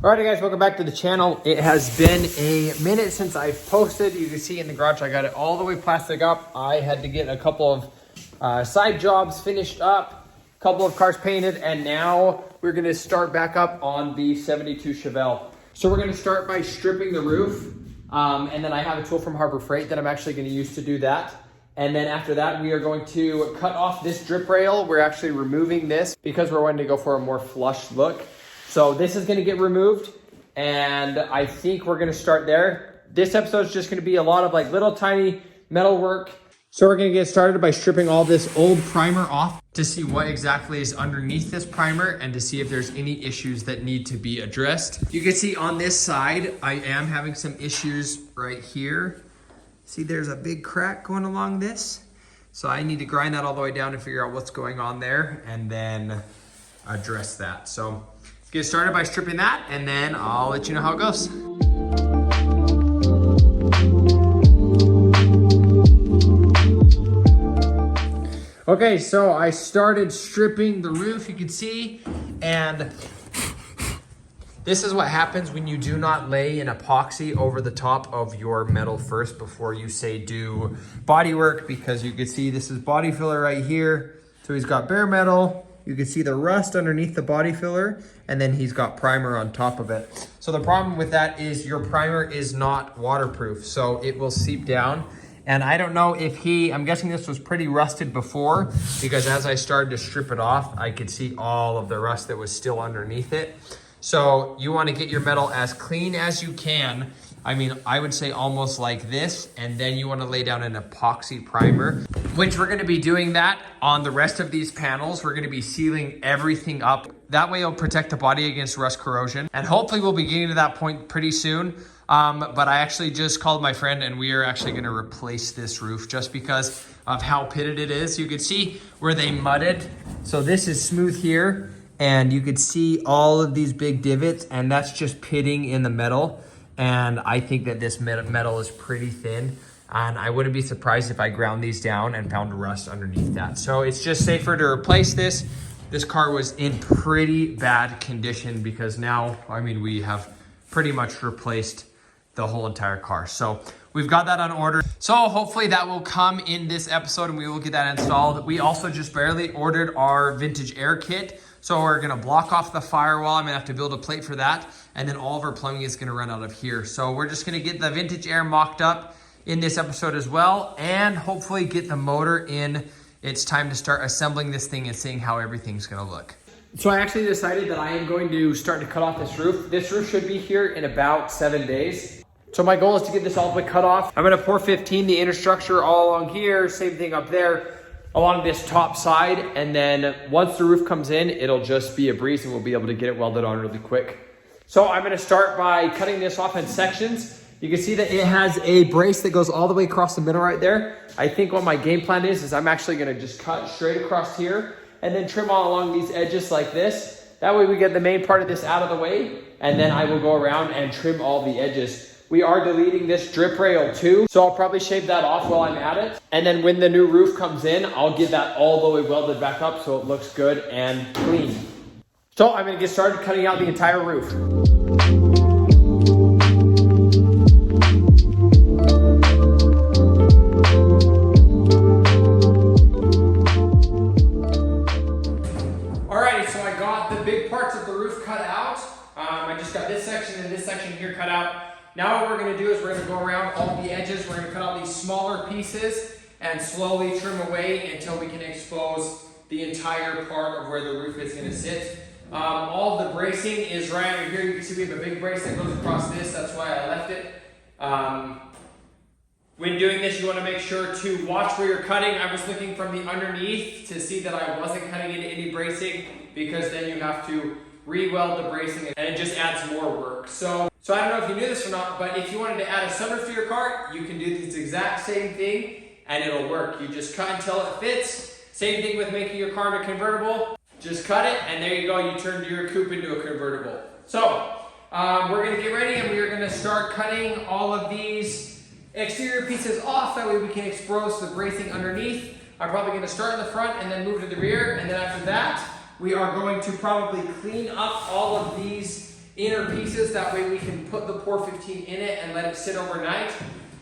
Alright guys, welcome back to the channel. It has been a minute since I've posted. You can see in the garage I got it all the way plastic up. I had to get a couple of side jobs finished up, a couple of cars painted, and now we're going to start back up on the 72 Chevelle. So we're going to start by stripping the roof, and then I have a tool from Harbor Freight that I'm actually going to use to do that. And then after that, we are going to cut off this drip rail. We're actually removing this because we're wanting to go for a more flush look. So this is going to get removed, and I think we're going to start there. This episode is just going to be a lot of like little tiny metal work. So we're going to get started by stripping all this old primer off to see what exactly is underneath this primer and to see if there's any issues that need to be addressed. You can see on this side, I am having some issues right here. See, there's a big crack going along this. So I need to grind that all the way down and figure out what's going on there and then address that. So let's get started by stripping that, and then I'll let you know how it goes. Okay, so I started stripping the roof, you can see, and this is what happens when you do not lay an epoxy over the top of your metal first before you say do body work, because you can see this is body filler right here. So he's got bare metal. You can see the rust underneath the body filler, and then he's got primer on top of it. So the problem with that is your primer is not waterproof, so it will seep down. And I don't know if I'm guessing this was pretty rusted before, because as I started to strip it off, I could see all of the rust that was still underneath it. So you want to get your metal as clean as you can. I mean, I would say almost like this, and then you want to lay down an epoxy primer, which we're going to be doing that on the rest of these panels. We're going to be sealing everything up. That way it'll protect the body against rust corrosion. And hopefully we'll be getting to that point pretty soon. But I actually just called my friend, and we are actually going to replace this roof just because of how pitted it is. You can see where they mudded. So this is smooth here, and you could see all of these big divots, and that's just pitting in the metal. And I think that this metal is pretty thin, and I wouldn't be surprised if I ground these down and found rust underneath that. So it's just safer to replace this. This car was in pretty bad condition because now, I mean, we have pretty much replaced the whole entire car. So we've got that on order. So hopefully that will come in this episode and we will get that installed. We also just barely ordered our vintage air kit. So we're gonna block off the firewall. I'm gonna have to build a plate for that. And then all of our plumbing is gonna run out of here. So we're just gonna get the vintage air mocked up in this episode as well, and hopefully get the motor in. It's time to start assembling this thing and seeing how everything's gonna look. So I actually decided that I am going to start to cut off this roof. This roof should be here in about 7 days. So my goal is to get this all the way cut off. I'm gonna pour 15, the inner structure all along here, same thing up there, along this top side, and then once the roof comes in, it'll just be a breeze and we'll be able to get it welded on really quick. So I'm gonna start by cutting this off in sections. You can see that it has a brace that goes all the way across the middle right there. I think what my game plan is I'm actually gonna just cut straight across here and then trim all along these edges like this. That way we get the main part of this out of the way, and then I will go around and trim all the edges. We are deleting this drip rail too, so I'll probably shave that off while I'm at it. And then when the new roof comes in, I'll get that all the way welded back up so it looks good and clean. So I'm gonna get started cutting out the entire roof. Alrighty, so I got the big parts of the roof cut out. I just got this section and this section here cut out. Now what we're gonna do is we're gonna go around all the edges. We're gonna cut out these smaller pieces and slowly trim away until we can expose the entire part of where the roof is gonna sit. All the bracing is right over here. You can see we have a big brace that goes across this. That's why I left it. When doing this, you wanna make sure to watch where you're cutting. I was looking from the underneath to see that I wasn't cutting into any bracing, because then you have to re-weld the bracing and it just adds more work. So I don't know if you knew this or not, but if you wanted to add a sunroof to your car, you can do this exact same thing and it'll work. You just cut until it fits. Same thing with making your car into a convertible. Just cut it, and there you go. You turned your coupe into a convertible. So we're gonna get ready and we're gonna start cutting all of these exterior pieces off. That way we can expose the bracing underneath. I'm probably gonna start in the front and then move to the rear. And then after that, we are going to probably clean up all of these inner pieces. That way we can put the Pour 15 in it and let it sit overnight.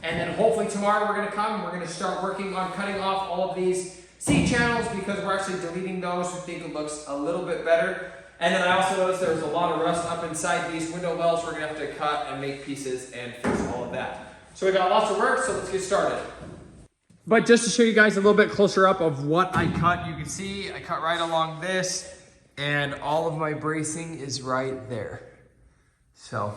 And then hopefully tomorrow we're gonna come, we're gonna start working on cutting off all of these C channels because we're actually deleting those. We think it looks a little bit better. And then I also noticed there was a lot of rust up inside these window wells. We're gonna have to cut and make pieces and fix all of that. So we got lots of work, so let's get started. But just to show you guys a little bit closer up of what I cut, you can see I cut right along this and all of my bracing is right there. So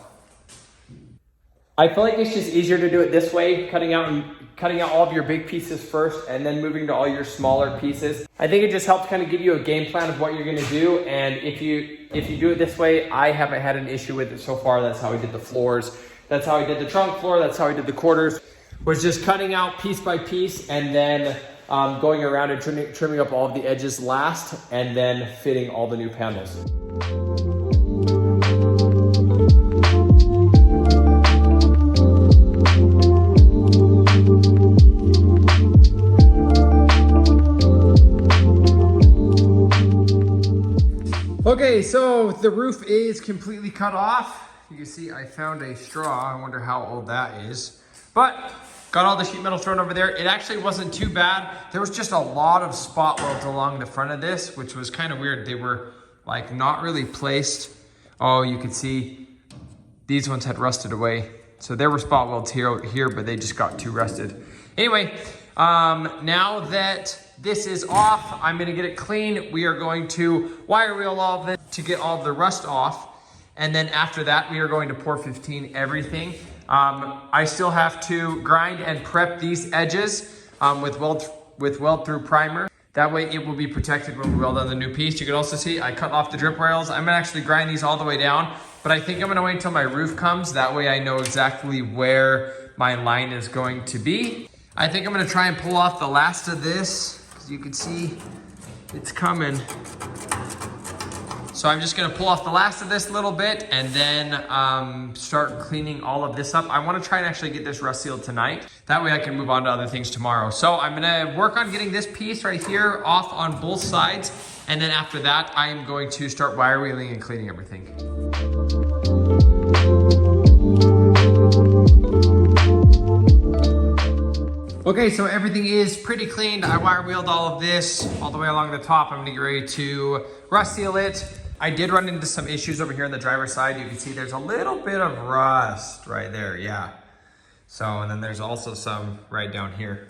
I feel like it's just easier to do it this way, cutting out all of your big pieces first and then moving to all your smaller pieces. I think it just helps kind of give you a game plan of what you're gonna do. And if you do it this way, I haven't had an issue with it so far. That's how I did the floors. That's how I did the trunk floor. That's how I did the quarters, was just cutting out piece by piece and then going around and trimming up all of the edges last and then fitting all the new panels. Okay, so the roof is completely cut off. You can see I found a straw. I wonder how old that is. But got all the sheet metal thrown over there. It actually wasn't too bad. There was just a lot of spot welds along the front of this, which was kind of weird. They were like not really placed. Oh, you can see these ones had rusted away. So there were spot welds here, but they just got too rusted. Anyway, now that this is off, I'm gonna get it clean. We are going to wire wheel all of this to get all of the rust off. And then after that, we are going to Pour 15 everything. I still have to grind and prep these edges with weld through primer. That way it will be protected when we weld on the new piece. You can also see I cut off the drip rails. I'm gonna actually grind these all the way down, but I think I'm gonna wait until my roof comes. That way I know exactly where my line is going to be. I think I'm gonna try and pull off the last of this. As you can see, it's coming. So I'm just gonna pull off the last of this little bit and then start cleaning all of this up. I wanna try and actually get this rust sealed tonight. That way I can move on to other things tomorrow. So I'm gonna work on getting this piece right here off on both sides. And then after that, I am going to start wire wheeling and cleaning everything. Okay, so everything is pretty cleaned. I wire wheeled all of this all the way along the top. I'm gonna get ready to rust seal it. I did run into some issues over here on the driver's side. You can see there's a little bit of rust right there, yeah. So, and then there's also some right down here.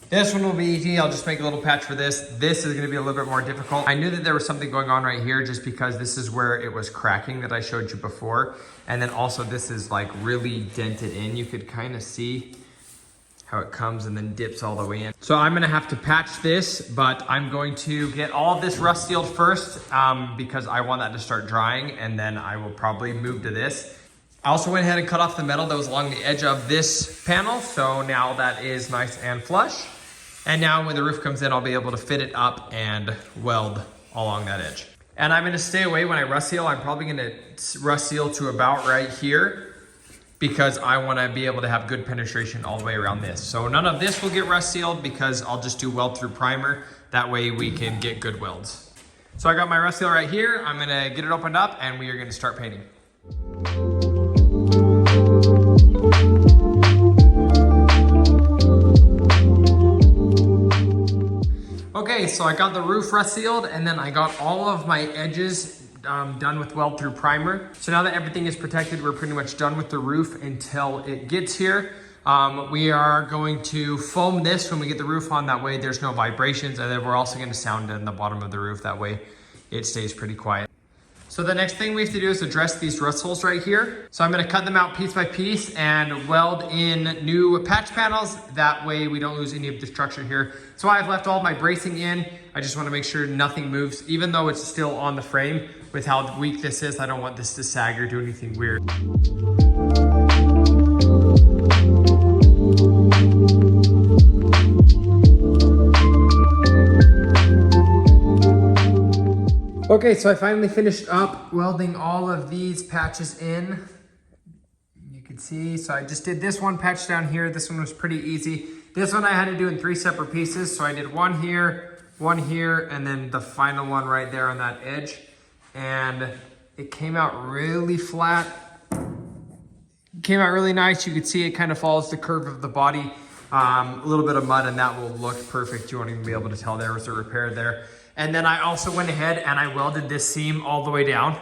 This one will be easy. I'll just make a little patch for this. This is gonna be a little bit more difficult. I knew that there was something going on right here just because this is where it was cracking that I showed you before. And then also this is like really dented in. You could kind of see how it comes and then dips all the way in. So I'm gonna have to patch this, but I'm going to get all of this rust sealed first because I want that to start drying, and then I will probably move to this. I also went ahead and cut off the metal that was along the edge of this panel, so now that is nice and flush. And now when the roof comes in, I'll be able to fit it up and weld along that edge. And I'm gonna stay away when I rust seal. I'm probably gonna rust seal to about right here, because I wanna be able to have good penetration all the way around this. So none of this will get rust sealed because I'll just do weld through primer. That way we can get good welds. So I got my rust seal right here. I'm gonna get it opened up and we are gonna start painting. Okay, so I got the roof rust sealed and then I got all of my edges done with weld through primer. So now that everything is protected, we're pretty much done with the roof until it gets here. We are going to foam this when we get the roof on, that way there's no vibrations, and then we're also going to sound in the bottom of the roof, that way it stays pretty quiet. So the next thing we have to do is address these rust holes right here. So I'm gonna cut them out piece by piece and weld in new patch panels. That way we don't lose any of the structure here. So I've left all my bracing in. I just wanna make sure nothing moves, even though it's still on the frame. With how weak this is, I don't want this to sag or do anything weird. Okay, so I finally finished up welding all of these patches in. You can see, so I just did this one patch down here. This one was pretty easy. This one I had to do in 3 separate pieces. So I did one here, and then the final one right there on that edge. And It came out really flat. It came out really nice. You can see it kind of follows the curve of the body. A little bit of mud and that will look perfect. You won't even be able to tell there was a repair there. And then I also went ahead and I welded this seam all the way down.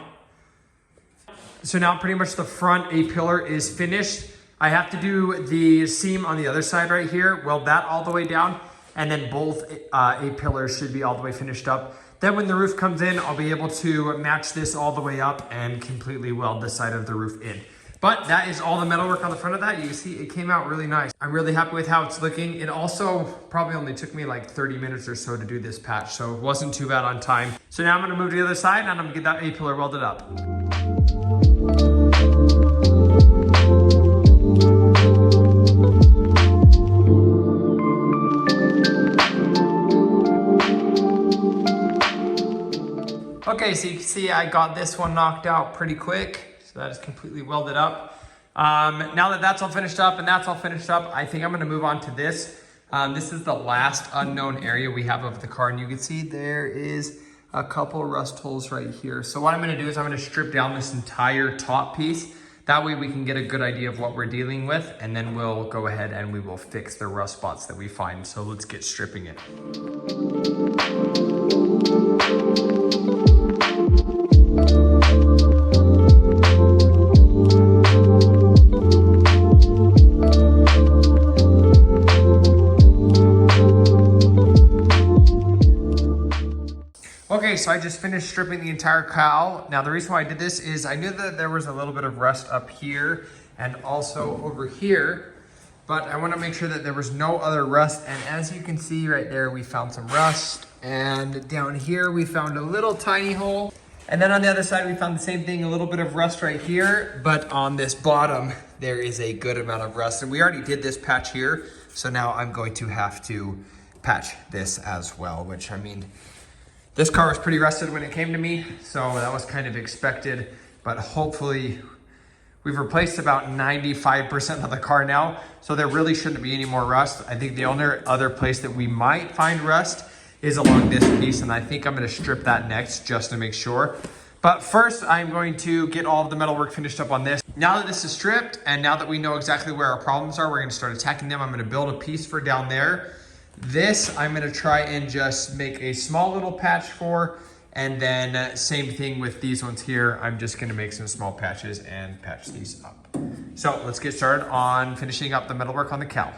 So now pretty much the front A-pillar is finished. I have to do the seam on the other side right here, weld that all the way down, and then both A-pillars should be all the way finished up. Then when the roof comes in, I'll be able to match this all the way up and completely weld the side of the roof in. But that is all the metalwork on the front of that. You can see it came out really nice. I'm really happy with how it's looking. It also probably only took me like 30 minutes or so to do this patch, so it wasn't too bad on time. So now I'm gonna move to the other side and I'm gonna get that A-pillar welded up. Okay, so you can see I got this one knocked out pretty quick. So that is completely welded up. Now that that's all finished up and that's all finished up, I think I'm gonna move on to this. This is the last unknown area we have of the car, and you can see there is a couple rust holes right here. So what I'm gonna do is I'm gonna strip down this entire top piece. That way we can get a good idea of what we're dealing with, and then we'll go ahead and we will fix the rust spots that we find. So let's get stripping it. Okay, so I just finished stripping the entire cowl. Now the reason why I did this is I knew that there was a little bit of rust up here and also over here, but I want to make sure that there was no other rust. And as you can see right there, we found some rust, and down here we found a little tiny hole. And then on the other side, we found the same thing, a little bit of rust right here, but on this bottom, there is a good amount of rust. And we already did this patch here, so now I'm going to have to patch this as well, which I mean, this car was pretty rusted when it came to me, so that was kind of expected, but hopefully we've replaced about 95% of the car now, so there really shouldn't be any more rust. I think the only other place that we might find rust is along this piece, and I think I'm gonna strip that next just to make sure. But first, I'm going to get all of the metalwork finished up on this. Now that this is stripped, and now that we know exactly where our problems are, we're gonna start attacking them. I'm gonna build a piece for down there. This, I'm gonna try and just make a small little patch for, and then same thing with these ones here. I'm just gonna make some small patches and patch these up. So let's get started on finishing up the metalwork on the cowl.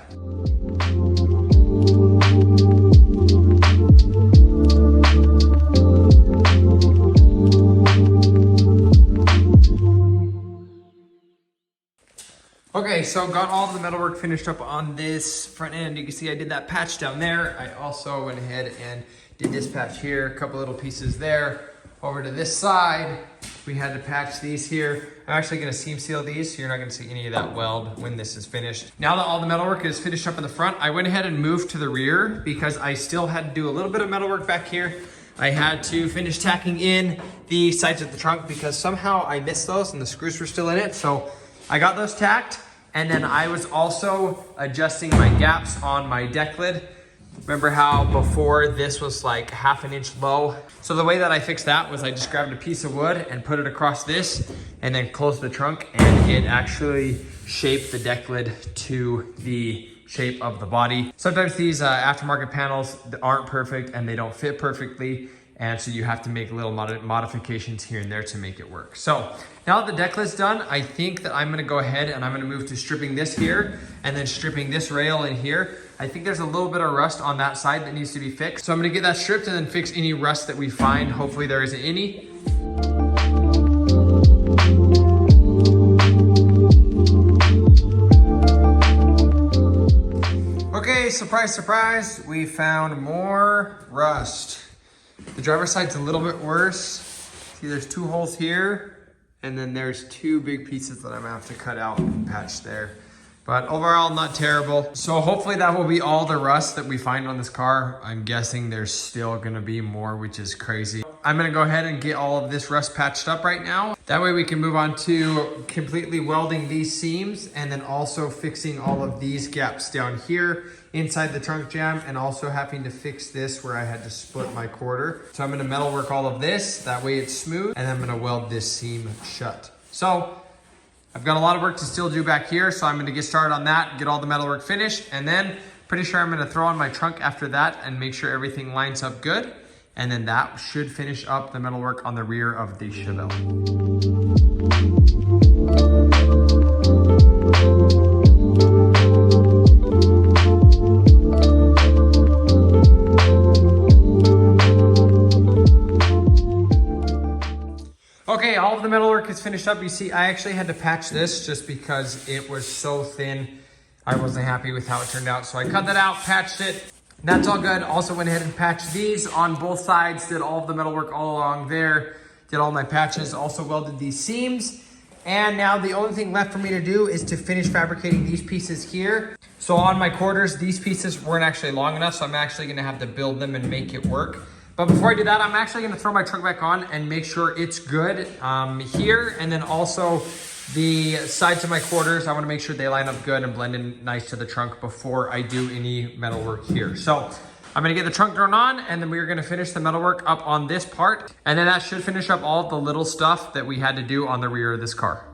Okay, so got all of the metalwork finished up on this front end. You can see I did that patch down there. I also went ahead and did this patch here, a couple little pieces there. Over to this side, we had to patch these here. I'm actually gonna seam seal these, so you're not gonna see any of that weld when this is finished. Now that all the metalwork is finished up in the front, I went ahead and moved to the rear because I still had to do a little bit of metalwork back here. I had to finish tacking in the sides of the trunk because somehow I missed those and the screws were still in it. So I got those tacked, and then I was also adjusting my gaps on my deck lid. Remember how before this was like 1/2 inch low? So the way that I fixed that was I just grabbed a piece of wood and put it across this and then closed the trunk, and it actually shaped the deck lid to the shape of the body. Sometimes these aftermarket panels aren't perfect and they don't fit perfectly, and so you have to make little modifications here and there to make it work. So now that the deck lid's done, I think that I'm gonna go ahead and I'm gonna move to stripping this here and then stripping this rail in here. I think there's a little bit of rust on that side that needs to be fixed. So I'm gonna get that stripped and then fix any rust that we find. Hopefully there isn't any. Okay, surprise, surprise, we found more rust. The driver's side's a little bit worse. See, there's 2 holes here, and then there's 2 big pieces that I'm gonna have to cut out and patch there. But overall, not terrible. So hopefully that will be all the rust that we find on this car. I'm guessing there's still gonna be more, which is crazy. I'm gonna go ahead and get all of this rust patched up right now. That way we can move on to completely welding these seams and then also fixing all of these gaps down here inside the trunk jam, and also having to fix this where I had to split my quarter. So I'm gonna metalwork all of this, that way it's smooth, and I'm gonna weld this seam shut. So I've got a lot of work to still do back here, so I'm gonna get started on that, get all the metalwork finished, and then pretty sure I'm gonna throw on my trunk after that and make sure everything lines up good. And then that should finish up the metalwork on the rear of the Chevelle. Okay, all of the metalwork is finished up. You see, I actually had to patch this just because it was so thin. I wasn't happy with how it turned out. So I cut that out, patched it. That's all good. Also went ahead and patched these on both sides, did all of the metalwork all along there, did all my patches, also welded these seams. And now the only thing left for me to do is to finish fabricating these pieces here. So on my quarters, these pieces weren't actually long enough, so I'm actually gonna have to build them and make it work. But before I do that, I'm actually gonna throw my trunk back on and make sure it's good here. And then also the sides of my quarters, I wanna make sure they line up good and blend in nice to the trunk before I do any metal work here. So I'm gonna get the trunk thrown on, and then we're gonna finish the metalwork up on this part. And then that should finish up all the little stuff that we had to do on the rear of this car.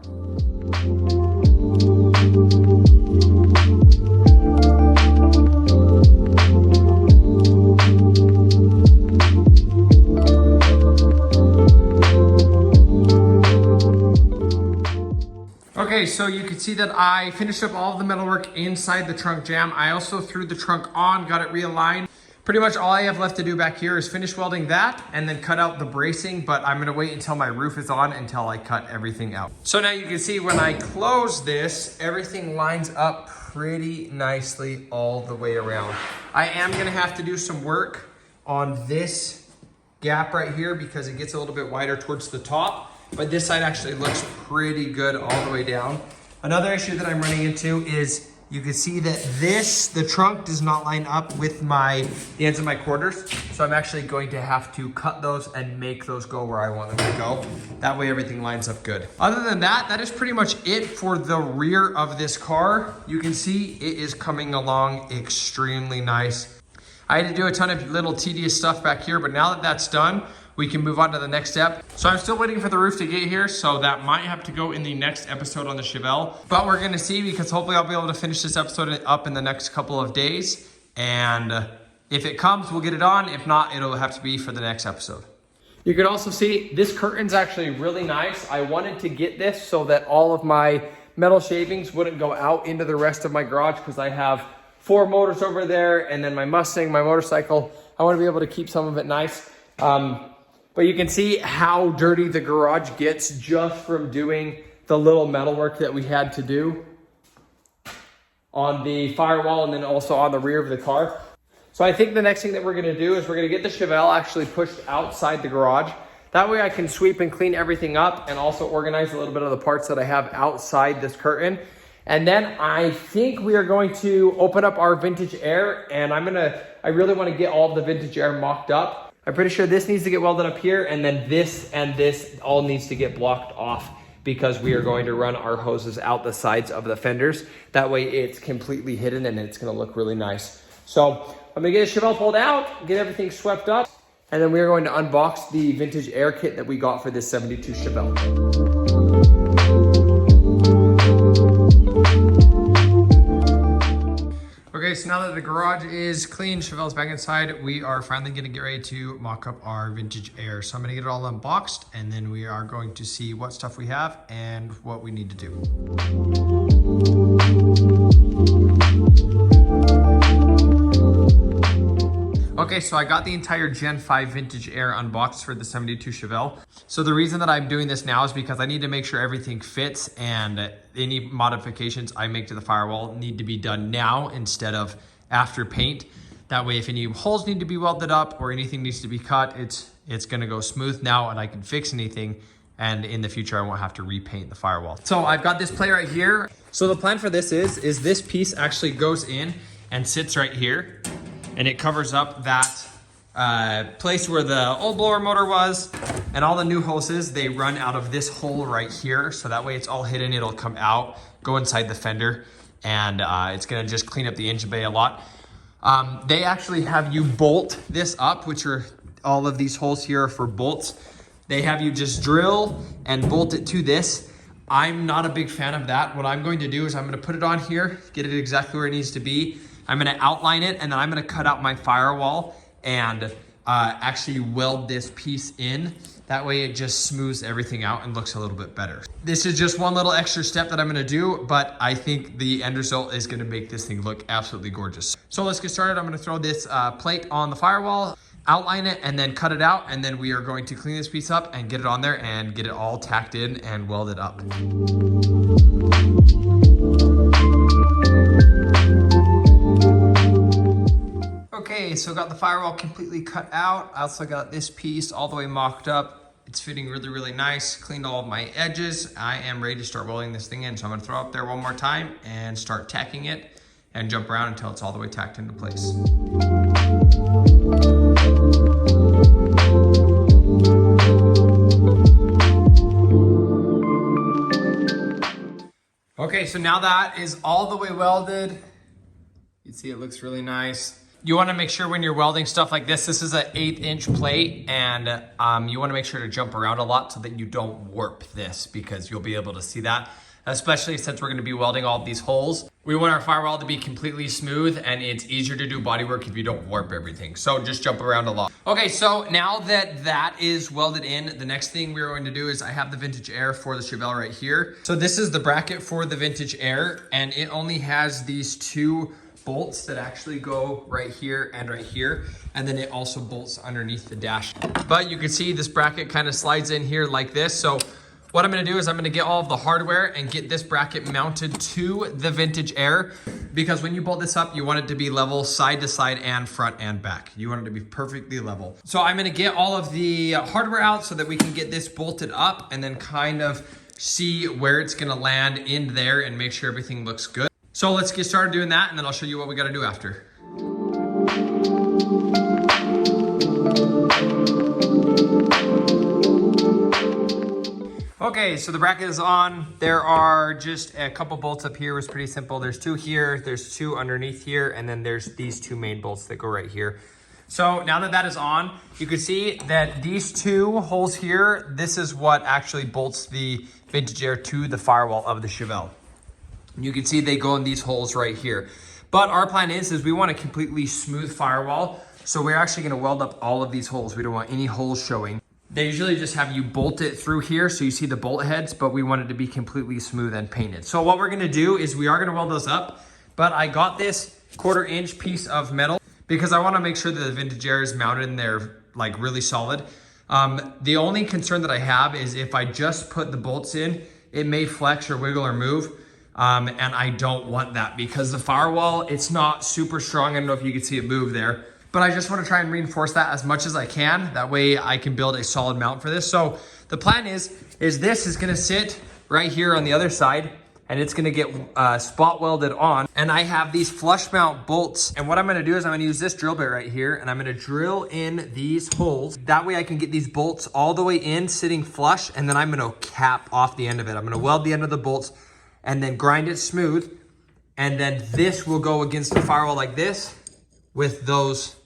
Okay, so you can see that I finished up all of the metalwork inside the trunk jam. I also threw the trunk on, got it realigned. Pretty much all I have left to do back here is finish welding that and then cut out the bracing, but I'm gonna wait until my roof is on until I cut everything out. So now you can see when I close this, everything lines up pretty nicely all the way around. I am gonna have to do some work on this gap right here because it gets a little bit wider towards the top. But this side actually looks pretty good all the way down. Another issue that I'm running into is you can see that the trunk does not line up with the ends of my quarters. So I'm actually going to have to cut those and make those go where I want them to go. That way everything lines up good. Other than that, that is pretty much it for the rear of this car. You can see it is coming along extremely nice. I had to do a ton of little tedious stuff back here, but now that that's done, we can move on to the next step. So I'm still waiting for the roof to get here, so that might have to go in the next episode on the Chevelle. But we're gonna see, because hopefully I'll be able to finish this episode up in the next couple of days. And if it comes, we'll get it on. If not, it'll have to be for the next episode. You can also see this curtain's actually really nice. I wanted to get this so that all of my metal shavings wouldn't go out into the rest of my garage, because I have 4 motors over there, and then my Mustang, my motorcycle. I wanna be able to keep some of it nice. But you can see how dirty the garage gets just from doing the little metalwork that we had to do on the firewall and then also on the rear of the car. So I think the next thing that we're gonna do is we're gonna get the Chevelle actually pushed outside the garage. That way I can sweep and clean everything up and also organize a little bit of the parts that I have outside this curtain. And then I think we are going to open up our vintage air, and I really wanna get all of the vintage air mocked up. I'm pretty sure this needs to get welded up here, and then this and this all needs to get blocked off, because we are going to run our hoses out the sides of the fenders. That way it's completely hidden and it's gonna look really nice. So I'm gonna get a Chevelle pulled out, get everything swept up, and then we are going to unbox the vintage air kit that we got for this 72 Chevelle. Okay, so now that the garage is clean, Chevelle's back inside, we are finally gonna get ready to mock up our vintage air. So I'm gonna get it all unboxed, and then we are going to see what stuff we have and what we need to do. Okay, so I got the entire Gen 5 vintage air unboxed for the 72 Chevelle. So the reason that I'm doing this now is because I need to make sure everything fits, and any modifications I make to the firewall need to be done now instead of after paint. That way, if any holes need to be welded up or anything needs to be cut, it's gonna go smooth now, and I can fix anything, and in the future I won't have to repaint the firewall. So I've got this plate right here. So the plan for this is this piece actually goes in and sits right here, and it covers up that place where the old blower motor was, and all the new hoses, they run out of this hole right here. So that way it's all hidden, it'll come out, go inside the fender, and it's gonna just clean up the engine bay a lot. They actually have you bolt this up, which are all of these holes here are for bolts. They have you just drill and bolt it to this. I'm not a big fan of that. What I'm going to do is I'm gonna put it on here, get it exactly where it needs to be. I'm gonna outline it, and then I'm gonna cut out my firewall and actually weld this piece in. That way it just smooths everything out and looks a little bit better. This is just one little extra step that I'm gonna do, but I think the end result is gonna make this thing look absolutely gorgeous. So let's get started. I'm gonna throw this plate on the firewall, outline it, and then cut it out, and then we are going to clean this piece up and get it on there and get it all tacked in and welded up. Okay, so got the firewall completely cut out. I also got this piece all the way mocked up. It's fitting really, really nice. Cleaned all of my edges. I am ready to start welding this thing in. So I'm gonna throw it up there one more time and start tacking it and jump around until it's all the way tacked into place. Okay, so now that is all the way welded. You can see it looks really nice. You want to make sure when you're welding stuff like this is an 1/8 inch plate, and you want to make sure to jump around a lot so that you don't warp this, because you'll be able to see that, especially since we're going to be welding all of these holes. We want our firewall to be completely smooth, and it's easier to do bodywork if you don't warp everything. So just jump around a lot. Okay, so now that that is welded in, the next thing we're going to do is I have the vintage air for the Chevelle right here. So this is the bracket for the vintage air, and it only has these two bolts that actually go right here and right here, and then it also bolts underneath the dash. But you can see this bracket kind of slides in here like this. So what I'm gonna do is I'm gonna get all of the hardware and get this bracket mounted to the vintage air, because when you bolt this up, you want it to be level side to side and front and back. You want it to be perfectly level. So I'm gonna get all of the hardware out so that we can get this bolted up and then kind of see where it's gonna land in there and make sure everything looks good. So let's get started doing that, and then I'll show you what we gotta do after. Okay, so the bracket is on. There are just a couple bolts up here. It's pretty simple. There's two here, there's two underneath here, and then there's these two main bolts that go right here. So now that that is on, you can see that these two holes here, this is what actually bolts the vintage air to the firewall of the Chevelle. You can see they go in these holes right here. But our plan is we want a completely smooth firewall. So we're actually gonna weld up all of these holes. We don't want any holes showing. They usually just have you bolt it through here so you see the bolt heads, but we want it to be completely smooth and painted. So what we're gonna do is we are gonna weld those up, but I got this 1/4 inch piece of metal because I wanna make sure that the vintage air is mounted in there like really solid. The only concern that I have is if I just put the bolts in, it may flex or wiggle or move. And I don't want that because the firewall, it's not super strong. I don't know if you can see it move there, but I just want to try and reinforce that as much as I can. That way I can build a solid mount for this. So the plan is this is going to sit right here on the other side, and it's going to get spot welded on. And I have these flush mount bolts. And what I'm going to do is I'm going to use this drill bit right here, and I'm going to drill in these holes. That way I can get these bolts all the way in sitting flush, and then I'm going to cap off the end of it. I'm going to weld the end of the bolts and then grind it smooth. And then this will go against the firewall like this with those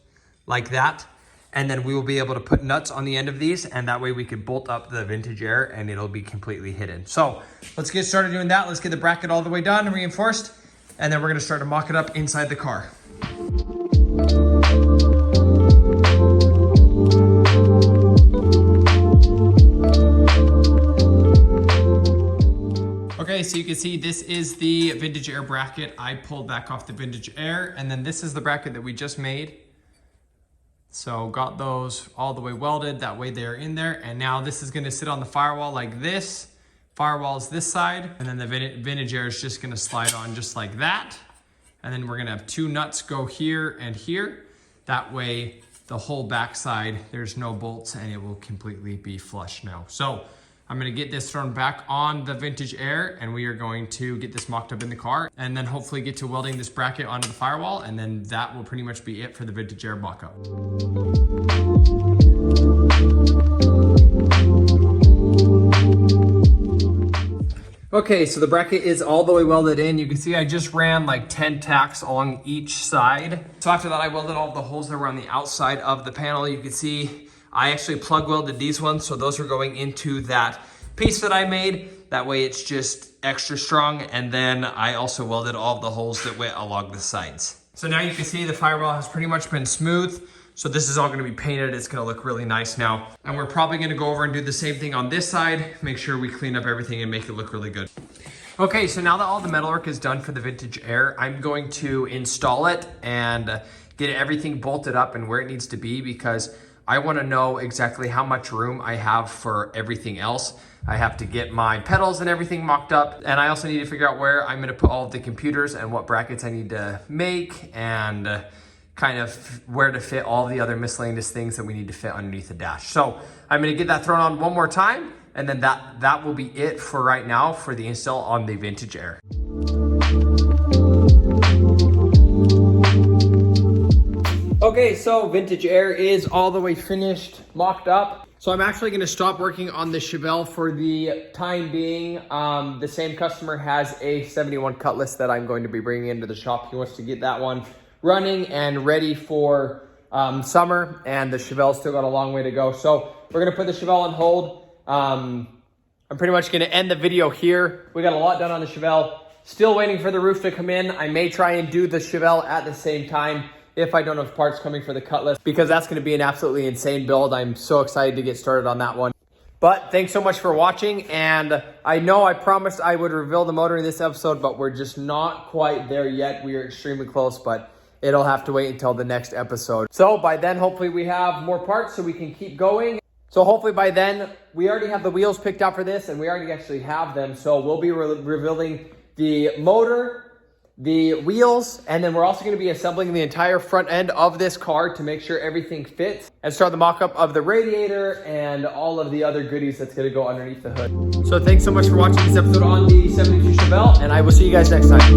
like that. And then we will be able to put nuts on the end of these, and that way we can bolt up the vintage air and it'll be completely hidden. So let's get started doing that. Let's get the bracket all the way done and reinforced, and then we're gonna start to mock it up inside the car. Okay, so you can see this is the vintage air bracket. I pulled back off the vintage air, and then this is the bracket that we just made. So got those all the way welded, that way they're in there. And now this is gonna sit on the firewall like this. Firewall is this side, and then the vintage air is just gonna slide on just like that. And then we're gonna have two nuts go here and here. That way the whole back side, there's no bolts and it will completely be flush now. So I'm gonna get this thrown back on the Vintage Air, and we are going to get this mocked up in the car, and then hopefully get to welding this bracket onto the Firewall, and then that will pretty much be it for the Vintage Air mock-up. Okay, so the bracket is all the way welded in. You can see I just ran like 10 tacks along each side. So after that, I welded all the holes that were on the outside of the panel. You can see I actually plug welded these ones. So those are going into that piece that I made. That way it's just extra strong. And then I also welded all of the holes that went along the sides. So now you can see the Firewall has pretty much been smooth. So this is all gonna be painted. It's gonna look really nice now. And we're probably gonna go over and do the same thing on this side. Make sure we clean up everything and make it look really good. Okay, so now that all the metalwork is done for the Vintage Air, I'm going to install it and get everything bolted up and where it needs to be, because I wanna know exactly how much room I have for everything else. I have to get my pedals and everything mocked up, and I also need to figure out where I'm gonna put all of the computers and what brackets I need to make, and kind of where to fit all the other miscellaneous things that we need to fit underneath the dash. So I'm gonna get that thrown on one more time, and then that will be it for right now for the install on the Vintage Air. Okay, so Vintage Air is all the way finished, mocked up. So I'm actually gonna stop working on the Chevelle for the time being. The same customer has a 71 Cutlass that I'm going to be bringing into the shop. He wants to get that one running and ready for summer, and the Chevelle's still got a long way to go. So we're gonna put the Chevelle on hold. I'm pretty much gonna end the video here. We got a lot done on the Chevelle. Still waiting for the roof to come in. I may try and do the Chevelle at the same time if I don't have parts coming for the Cutlass, because that's gonna be an absolutely insane build. I'm so excited to get started on that one. But thanks so much for watching, and I know I promised I would reveal the motor in this episode, but we're just not quite there yet. We are extremely close, but it'll have to wait until the next episode. So by then, hopefully we have more parts so we can keep going. So hopefully by then, we already have the wheels picked out for this, and we already actually have them. So we'll be revealing the motor, the wheels, and then we're also gonna be assembling the entire front end of this car to make sure everything fits, and start the mock-up of the radiator and all of the other goodies that's gonna go underneath the hood. So thanks so much for watching this episode on the 72 Chevelle, and I will see you guys next time.